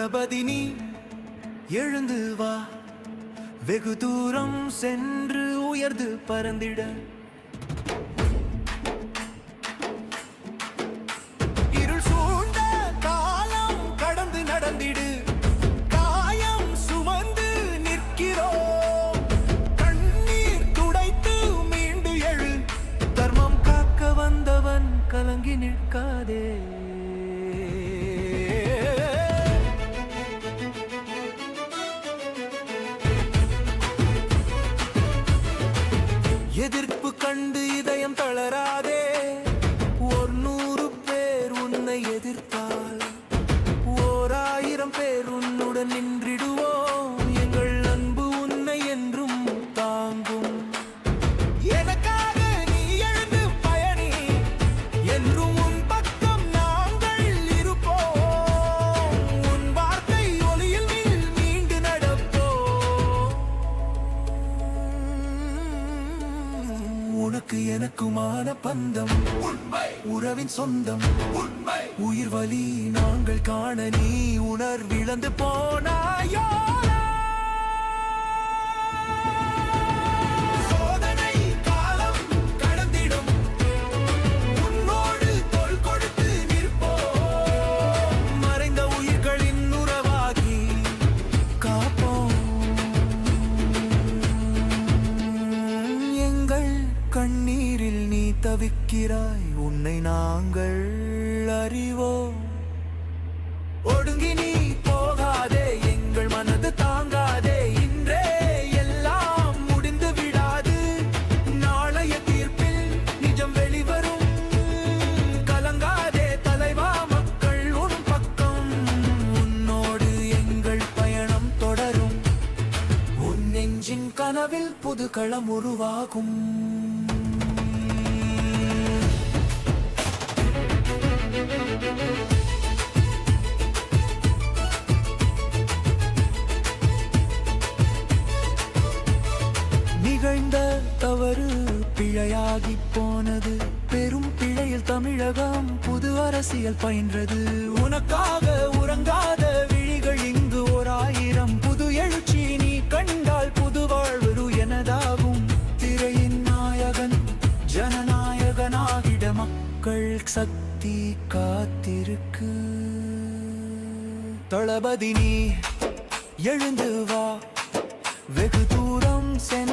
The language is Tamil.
தளபதி நீ எழுந்து வா, வெகு தூரம் சென்று உயர்ந்து பறந்திட. இருள் சூழ்ந்த காலம் கடந்து நடந்திடு, காயம் சுமந்து நிற்கிறோம். கண்ணீர் துடைத்து மீண்டு எழு, தர்மம் காக்க வந்தவன் கலங்கி நிற்காதே. எதிர்ப்பு கண்டு இதயம் தளராதே, 100 பேர் உன்னை எதிர்த்தால் 1000 பேர் உன்னுடன் நின்றிடுவோம். எங்கள் அன்பு உன்னை என்றும் தாங்கும். எனக்காக நீ எழுந்து பயணி, என்றும் உன் பக்கம் நாங்கள் இருப்போம். உன் வார்த்தை ஒளியில் மீண்டு நடப்போம். உனக்கு எனக்குமான பந்தம் உண்மை, உறவின் சொந்தம் உண்மை. உயிர் வலி நாங்கள் காண நீ உணர்விழந்து போனாயோ. சோதனை காலம் கடந்திடும், உன்னோடு தோள் கொடுத்து நிற்போம். மறைந்த உயிர்களின் உறவாகி காப்போம். எங்கள் கண்ணீரில் நீ தவிக்கிறாய், உன்னை நாங்கள் அறிவோம். ஒடுங்கி நீ போகாதே, எங்கள் மனது தாங்காதே. இன்றே எல்லாம் முடிந்து விடாது, நாளைய தீர்ப்பில் நிஜம் வெளிவரும். கலங்காதே தலைவா, மக்கள் உன் பக்கம். உன்னோடு எங்கள் பயணம் தொடரும். உன் நெஞ்சின் கனவில் புது களம் உருவாகும். நிகழ்ந்த தவறு பிழையாகி போனது, பெரும் பிழையில் தமிழகம் புது அரசியல் பயின்றது. உனக்காக உறங்காத விழிகள் இங்கு 1000 புது எழுச்சி நீ கண்டால் புது வாழ்வு எனதாகும். திரையின் நாயகன் ஜனநாயகனாகிட மக்கள் சக்தி காத்திருக்கு. தளபதி நீ எழுந்து வா, வெகு தூரம் சென்று